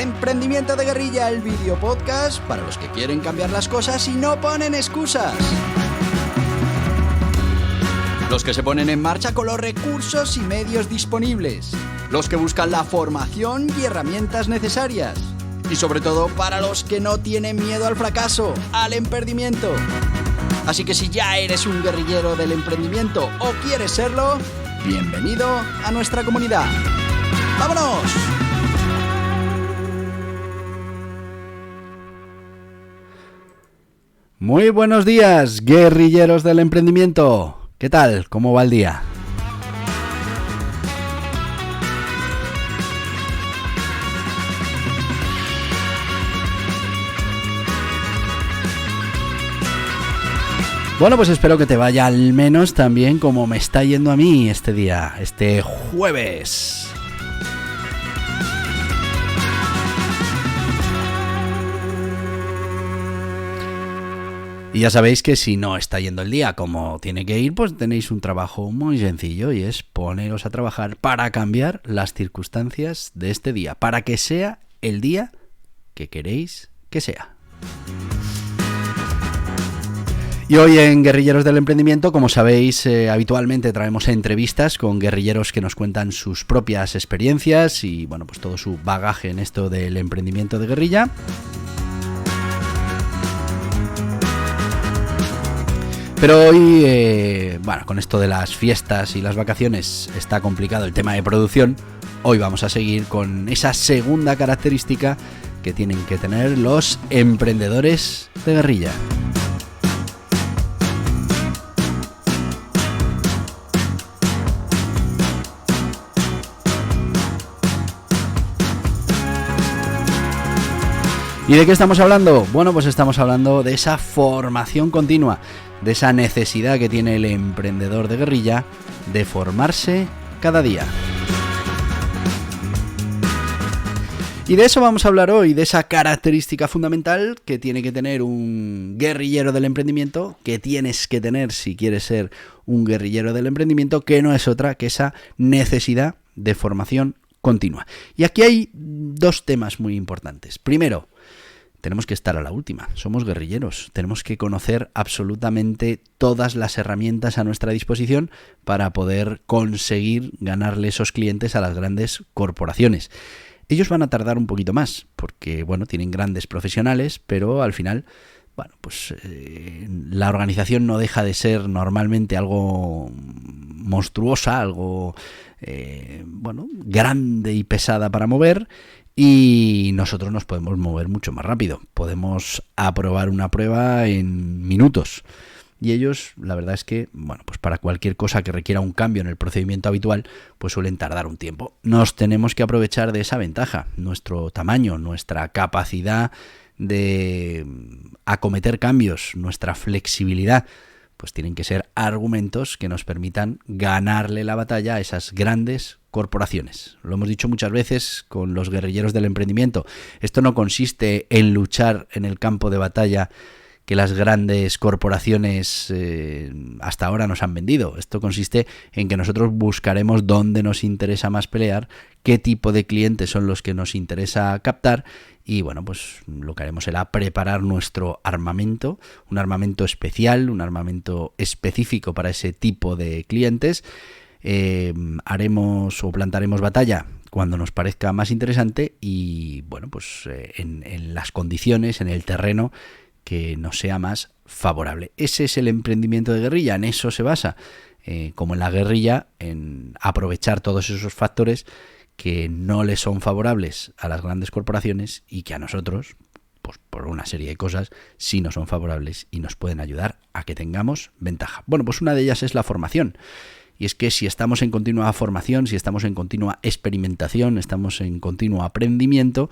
Emprendimiento de Guerrilla, el video podcast para los que quieren cambiar las cosas y no ponen excusas. Los que se ponen en marcha con los recursos y medios disponibles. Los que buscan la formación y herramientas necesarias. Y sobre todo para los que no tienen miedo al fracaso, al emprendimiento. Así que si ya eres un guerrillero del emprendimiento o quieres serlo, bienvenido a nuestra comunidad. ¡Vámonos! Muy buenos días, guerrilleros del emprendimiento. ¿Qué tal? ¿Cómo va el día? Bueno, pues espero que te vaya al menos tan bien como me está yendo a mí este día, este jueves. Y ya sabéis que si no está yendo el día como tiene que ir, pues tenéis un trabajo muy sencillo y es poneros a trabajar para cambiar las circunstancias de este día, para que sea el día que queréis que sea. Y hoy en Guerrilleros del Emprendimiento, como sabéis, habitualmente traemos entrevistas con guerrilleros que nos cuentan sus propias experiencias y, bueno, pues todo su bagaje en esto del emprendimiento de guerrilla. Pero hoy, con esto de las fiestas y las vacaciones está complicado el tema de producción. Hoy vamos a seguir con esa segunda característica que tienen que tener los emprendedores de guerrilla. ¿Y de qué estamos hablando? Bueno, pues estamos hablando de esa formación continua, de esa necesidad que tiene el emprendedor de guerrilla de formarse cada día. Y de eso vamos a hablar hoy, de esa característica fundamental que tiene que tener un guerrillero del emprendimiento, que tienes que tener si quieres ser un guerrillero del emprendimiento, que no es otra que esa necesidad de formación continua. Y aquí hay dos temas muy importantes. Primero, tenemos que estar a la última, somos guerrilleros, tenemos que conocer absolutamente todas las herramientas a nuestra disposición para poder conseguir ganarle esos clientes a las grandes corporaciones. Ellos van a tardar un poquito más, porque tienen grandes profesionales, pero al final, la organización no deja de ser normalmente algo monstruosa, algo grande y pesada para mover. Y nosotros nos podemos mover mucho más rápido. Podemos aprobar una prueba en minutos. Y ellos, la verdad es que, para cualquier cosa que requiera un cambio en el procedimiento habitual, pues suelen tardar un tiempo. Nos tenemos que aprovechar de esa ventaja, nuestro tamaño, nuestra capacidad de acometer cambios, nuestra flexibilidad. Pues tienen que ser argumentos que nos permitan ganarle la batalla a esas grandes corporaciones. Lo hemos dicho muchas veces con los guerrilleros del emprendimiento. Esto no consiste en luchar en el campo de batalla que las grandes corporaciones hasta ahora nos han vendido. Esto consiste en que nosotros buscaremos dónde nos interesa más pelear, qué tipo de clientes son los que nos interesa captar y lo que haremos será preparar nuestro armamento, un armamento especial, un armamento específico para ese tipo de clientes. Haremos o plantaremos batalla cuando nos parezca más interesante y en las condiciones, en el terreno que nos sea más favorable. Ese es el emprendimiento de guerrilla, en eso se basa, como en la guerrilla, en aprovechar todos esos factores que no les son favorables a las grandes corporaciones y que a nosotros, pues por una serie de cosas, sí nos son favorables y nos pueden ayudar a que tengamos ventaja. Pues una de ellas es la formación. Y es que si estamos en continua formación, si estamos en continua experimentación, estamos en continuo aprendimiento,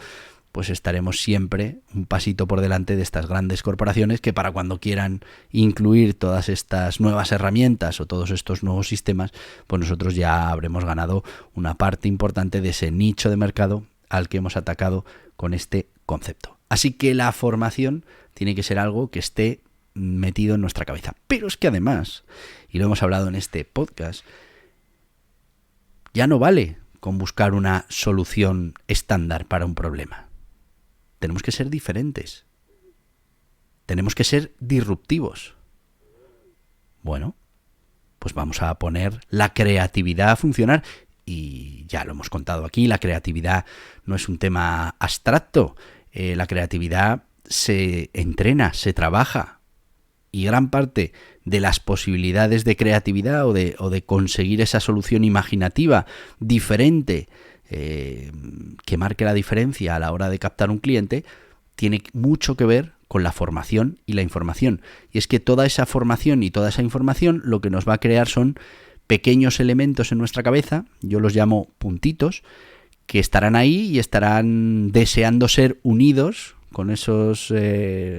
pues estaremos siempre un pasito por delante de estas grandes corporaciones que para cuando quieran incluir todas estas nuevas herramientas o todos estos nuevos sistemas, pues nosotros ya habremos ganado una parte importante de ese nicho de mercado al que hemos atacado con este concepto. Así que la formación tiene que ser algo que esté metido en nuestra cabeza. Pero es que además, y lo hemos hablado en este podcast, ya no vale con buscar una solución estándar para un problema. tenemos que ser diferentes. Tenemos que ser disruptivos. Bueno, pues vamos a poner la creatividad a funcionar. Y ya lo hemos contado aquí, la creatividad no es un tema abstracto. La creatividad se entrena, se trabaja. Y gran parte de las posibilidades de creatividad o de conseguir esa solución imaginativa diferente que marque la diferencia a la hora de captar un cliente tiene mucho que ver con la formación y la información. Y es que toda esa formación y toda esa información lo que nos va a crear son pequeños elementos en nuestra cabeza, yo los llamo puntitos, que estarán ahí y estarán deseando ser unidos con esos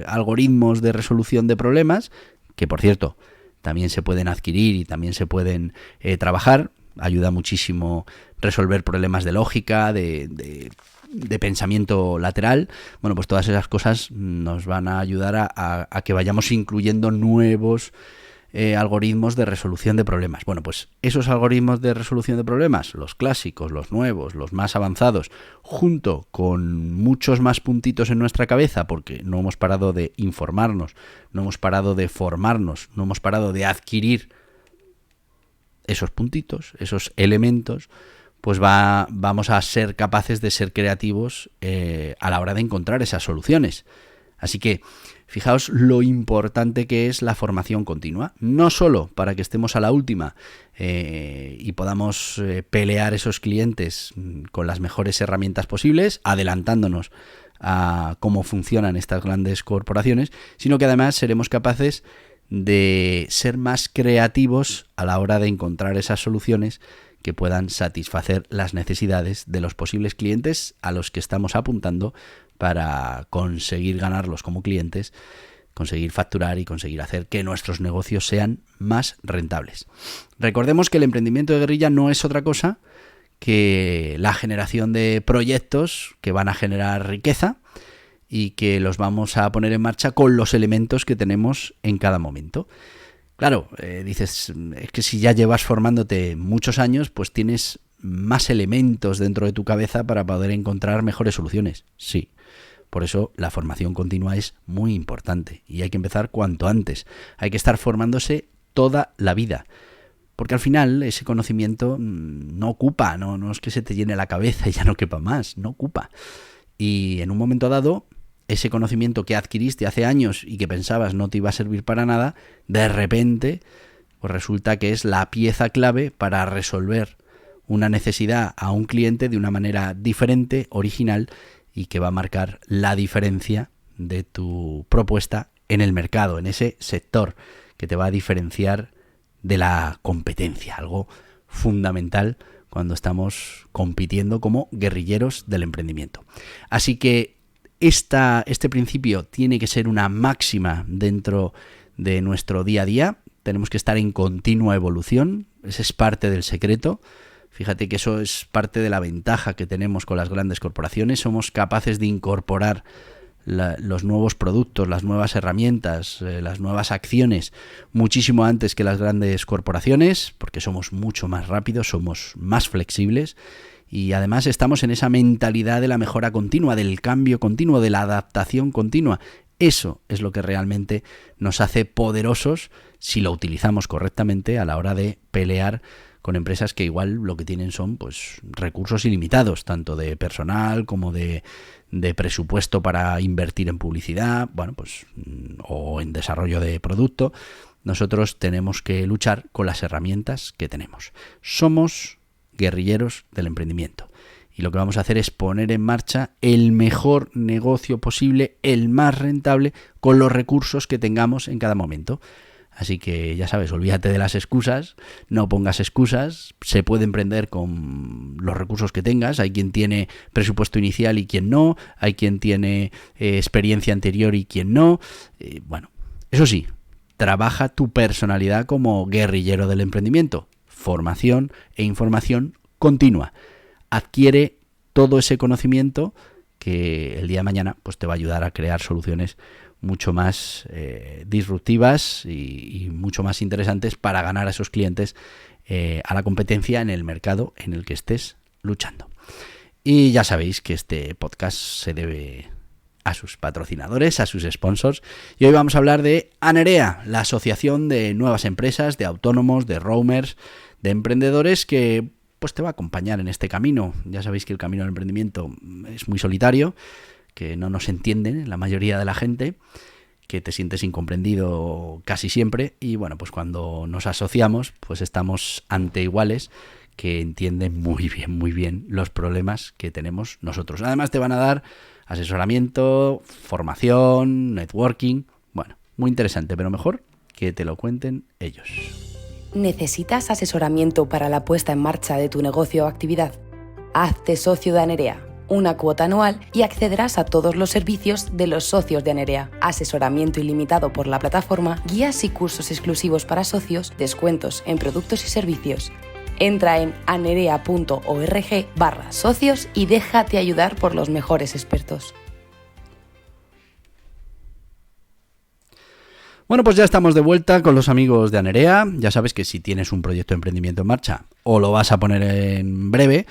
algoritmos de resolución de problemas, que por cierto también se pueden adquirir y también se pueden trabajar. Ayuda muchísimo resolver problemas de lógica, de pensamiento lateral. Bueno, pues todas esas cosas nos van a ayudar a que vayamos incluyendo nuevos algoritmos de resolución de problemas. Bueno, pues esos algoritmos de resolución de problemas, los clásicos, los nuevos, los más avanzados, junto con muchos más puntitos en nuestra cabeza, porque no hemos parado de informarnos, no hemos parado de formarnos, no hemos parado de adquirir esos puntitos, esos elementos, pues vamos a ser capaces de ser creativos a la hora de encontrar esas soluciones. Así que fijaos lo importante que es la formación continua, no solo para que estemos a la última y podamos pelear esos clientes con las mejores herramientas posibles, adelantándonos a cómo funcionan estas grandes corporaciones, sino que además seremos capaces de ser más creativos a la hora de encontrar esas soluciones que puedan satisfacer las necesidades de los posibles clientes a los que estamos apuntando para conseguir ganarlos como clientes, conseguir facturar y conseguir hacer que nuestros negocios sean más rentables. Recordemos que el emprendimiento de guerrilla no es otra cosa que la generación de proyectos que van a generar riqueza y que los vamos a poner en marcha con los elementos que tenemos en cada momento. Claro, dices, es que si ya llevas formándote muchos años, pues tienes más elementos dentro de tu cabeza para poder encontrar mejores soluciones. Sí, por eso la formación continua es muy importante y hay que empezar cuanto antes. Hay que estar formándose toda la vida, porque al final ese conocimiento no ocupa, no es que se te llene la cabeza y ya no quepa más, no ocupa. Y en un momento dado, ese conocimiento que adquiriste hace años y que pensabas no te iba a servir para nada, de repente pues resulta que es la pieza clave para resolver una necesidad a un cliente de una manera diferente, original y que va a marcar la diferencia de tu propuesta en el mercado, en ese sector que te va a diferenciar de la competencia, algo fundamental cuando estamos compitiendo como guerrilleros del emprendimiento. Así que este principio tiene que ser una máxima dentro de nuestro día a día. Tenemos que estar en continua evolución. Ese es parte del secreto. Fíjate que eso es parte de la ventaja que tenemos con las grandes corporaciones. Somos capaces de incorporar los nuevos productos, las nuevas herramientas, las nuevas acciones muchísimo antes que las grandes corporaciones, porque somos mucho más rápidos, somos más flexibles. Y además estamos en esa mentalidad de la mejora continua, del cambio continuo, de la adaptación continua. Eso es lo que realmente nos hace poderosos si lo utilizamos correctamente a la hora de pelear con empresas que igual lo que tienen son pues recursos ilimitados, tanto de personal como de presupuesto para invertir en publicidad, bueno, pues o en desarrollo de producto. Nosotros tenemos que luchar con las herramientas que tenemos. Somos guerrilleros del emprendimiento y lo que vamos a hacer es poner en marcha el mejor negocio posible, el más rentable, con los recursos que tengamos en cada momento. Así que ya sabes, olvídate de las excusas, no pongas excusas, se puede emprender con los recursos que tengas. Hay quien tiene presupuesto inicial y quien no, hay quien tiene experiencia anterior y quien no. Bueno, eso sí, trabaja tu personalidad como guerrillero del emprendimiento. Formación e información continua. Adquiere todo ese conocimiento que el día de mañana pues te va a ayudar a crear soluciones mucho más disruptivas y mucho más interesantes para ganar a esos clientes a la competencia en el mercado en el que estés luchando. Y ya sabéis que este podcast se debe a sus patrocinadores, a sus sponsors. Y hoy vamos a hablar de Anerea, la asociación de nuevas empresas, de autónomos, de roamers, de emprendedores que pues te va a acompañar en este camino. Ya sabéis que el camino del emprendimiento es muy solitario, que no nos entienden la mayoría de la gente, que te sientes incomprendido casi siempre, y bueno, pues cuando nos asociamos pues estamos ante iguales que entienden muy bien los problemas que tenemos nosotros. Además te van a dar asesoramiento, formación, networking, bueno, muy interesante, pero mejor que te lo cuenten ellos. ¿Necesitas asesoramiento para la puesta en marcha de tu negocio o actividad? Hazte socio de Anerea, una cuota anual y accederás a todos los servicios de los socios de Anerea. Asesoramiento ilimitado por la plataforma, guías y cursos exclusivos para socios, descuentos en productos y servicios. Entra en anerea.org/socios y déjate ayudar por los mejores expertos. Bueno, pues ya estamos de vuelta con los amigos de Anerea. Ya sabes que si tienes un proyecto de emprendimiento en marcha o lo vas a poner en breve,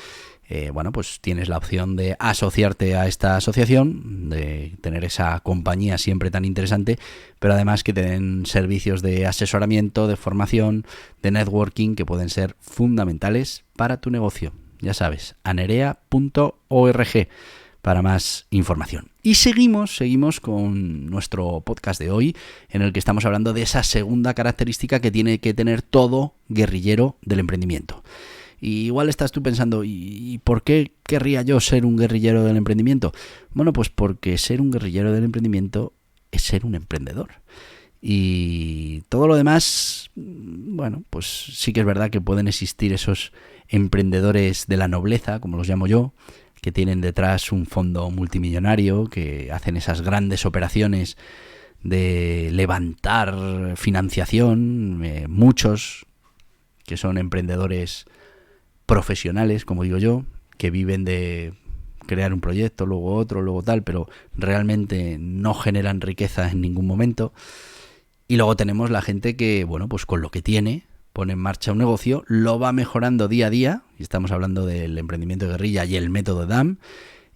bueno, pues tienes la opción de asociarte a esta asociación, de tener esa compañía siempre tan interesante, pero además que te den servicios de asesoramiento, de formación, de networking que pueden ser fundamentales para tu negocio. Ya sabes, anerea.org para más información. Y seguimos con nuestro podcast de hoy, en el que estamos hablando de esa segunda característica que tiene que tener todo guerrillero del emprendimiento. Y igual estás tú pensando, ¿y por qué querría yo ser un guerrillero del emprendimiento? Bueno, pues porque ser un guerrillero del emprendimiento es ser un emprendedor. Y todo lo demás, bueno, pues sí que es verdad que pueden existir esos emprendedores de la nobleza, como los llamo yo, que tienen detrás un fondo multimillonario, que hacen esas grandes operaciones de levantar financiación, muchos que son emprendedores profesionales, como digo yo, que viven de crear un proyecto, luego otro, luego tal, pero realmente no generan riqueza en ningún momento. Y luego tenemos la gente que, bueno, pues con lo que tiene, pone en marcha un negocio, lo va mejorando día a día, y estamos hablando del emprendimiento de guerrilla y el método DAM,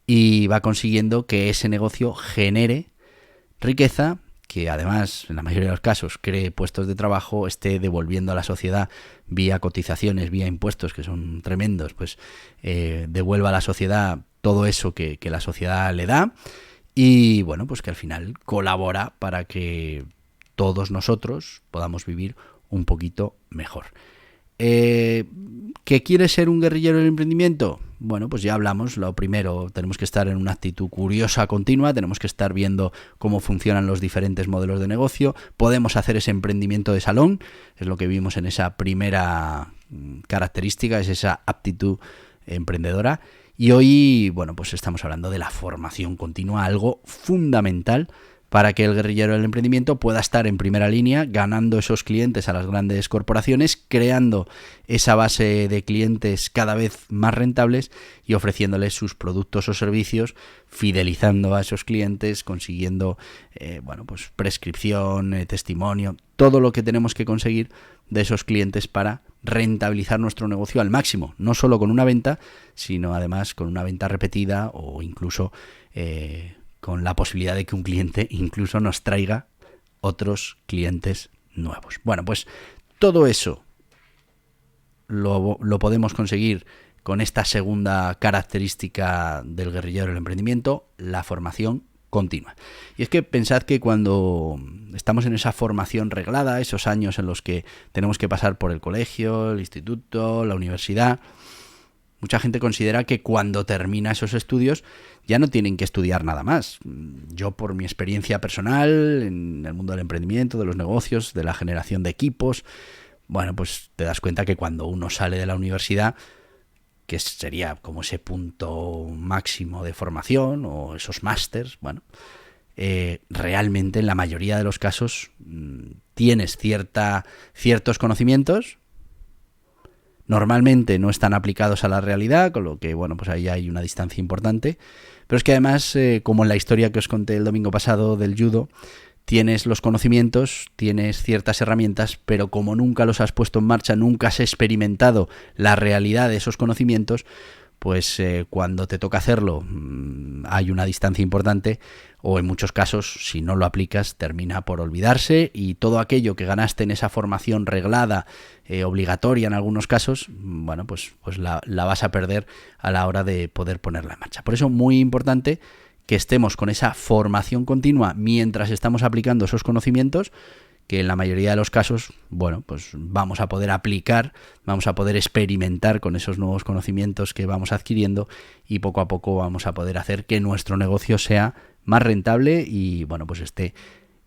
y va consiguiendo que ese negocio genere riqueza, que además, en la mayoría de los casos, cree puestos de trabajo, esté devolviendo a la sociedad vía cotizaciones, vía impuestos, que son tremendos, pues devuelva a la sociedad todo eso que la sociedad le da, y bueno, pues que al final colabora para que todos nosotros podamos vivir un poquito mejor. ¿Qué quiere ser un guerrillero del emprendimiento? Bueno, pues ya hablamos, lo primero, tenemos que estar en una actitud curiosa continua, tenemos que estar viendo cómo funcionan los diferentes modelos de negocio, podemos hacer ese emprendimiento de salón, es lo que vimos en esa primera característica, es esa aptitud emprendedora, y hoy, bueno, pues estamos hablando de la formación continua, algo fundamental para que el guerrillero del emprendimiento pueda estar en primera línea, ganando esos clientes a las grandes corporaciones, creando esa base de clientes cada vez más rentables y ofreciéndoles sus productos o servicios, fidelizando a esos clientes, consiguiendo bueno, pues prescripción, testimonio, todo lo que tenemos que conseguir de esos clientes para rentabilizar nuestro negocio al máximo, no solo con una venta, sino además con una venta repetida o incluso con la posibilidad de que un cliente incluso nos traiga otros clientes nuevos. Bueno, pues todo eso lo podemos conseguir con esta segunda característica del guerrillero del emprendimiento, la formación continua. Y es que pensad que cuando estamos en esa formación reglada, esos años en los que tenemos que pasar por el colegio, el instituto, la universidad, mucha gente considera que cuando termina esos estudios ya no tienen que estudiar nada más. Yo, por mi experiencia personal en el mundo del emprendimiento, de los negocios, de la generación de equipos, bueno, pues te das cuenta que cuando uno sale de la universidad, que sería como ese punto máximo de formación o esos másters, bueno, realmente en la mayoría de los casos tienes ciertos conocimientos. Normalmente no están aplicados a la realidad, con lo que, bueno, pues ahí hay una distancia importante. Pero es que además, como en la historia que os conté el domingo pasado del judo, tienes los conocimientos, tienes ciertas herramientas, pero como nunca los has puesto en marcha, nunca has experimentado la realidad de esos conocimientos, pues cuando te toca hacerlo hay una distancia importante, o en muchos casos, si no lo aplicas, termina por olvidarse, y todo aquello que ganaste en esa formación reglada, obligatoria en algunos casos, bueno, pues la vas a perder a la hora de poder ponerla en marcha. Por eso, muy importante que estemos con esa formación continua mientras estamos aplicando esos conocimientos, que en la mayoría de los casos, bueno, pues vamos a poder aplicar, vamos a poder experimentar con esos nuevos conocimientos que vamos adquiriendo, y poco a poco vamos a poder hacer que nuestro negocio sea más rentable y, bueno, pues esté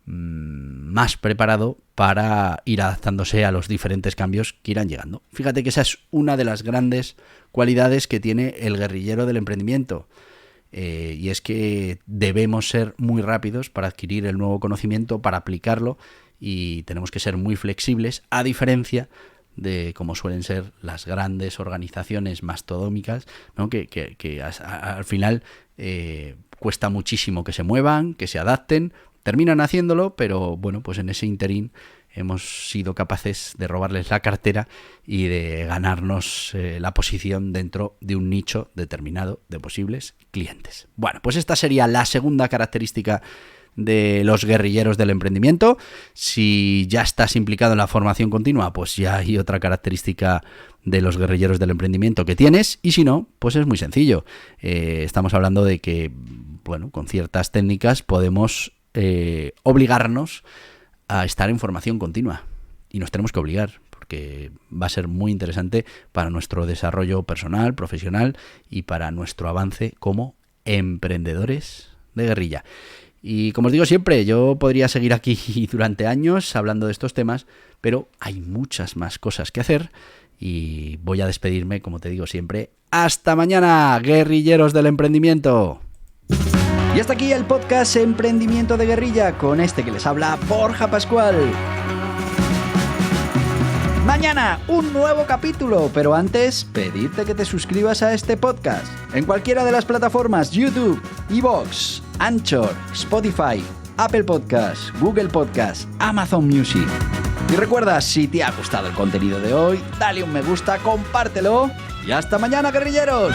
más preparado para ir adaptándose a los diferentes cambios que irán llegando. Fíjate que esa es una de las grandes cualidades que tiene el guerrillero del emprendimiento. Y es que debemos ser muy rápidos para adquirir el nuevo conocimiento, para aplicarlo, y tenemos que ser muy flexibles, a diferencia de como suelen ser las grandes organizaciones mastodómicas, ¿no? que al final cuesta muchísimo que se muevan, que se adapten, terminan haciéndolo, pero bueno, pues en ese interín hemos sido capaces de robarles la cartera y de ganarnos la posición dentro de un nicho determinado de posibles clientes. Bueno, pues esta sería la segunda característica de los guerrilleros del emprendimiento. Si ya estás implicado en la formación continua, pues ya hay otra característica de los guerrilleros del emprendimiento que tienes, y si no, pues es muy sencillo. Estamos hablando de que, bueno, con ciertas técnicas podemos obligarnos a estar en formación continua, y nos tenemos que obligar, porque va a ser muy interesante para nuestro desarrollo personal, profesional, y para nuestro avance como emprendedores de guerrilla. Y como os digo siempre, yo podría seguir aquí durante años hablando de estos temas, pero hay muchas más cosas que hacer, y voy a despedirme, como te digo siempre, ¡hasta mañana, guerrilleros del emprendimiento! Y hasta aquí el podcast Emprendimiento de Guerrilla, con este que les habla Borja Pascual. Mañana un nuevo capítulo, pero antes pedirte que te suscribas a este podcast en cualquiera de las plataformas: YouTube, iVoox, Anchor, Spotify, Apple Podcasts, Google Podcasts, Amazon Music. Y recuerda, si te ha gustado el contenido de hoy, dale un me gusta, compártelo, y hasta mañana, guerrilleros.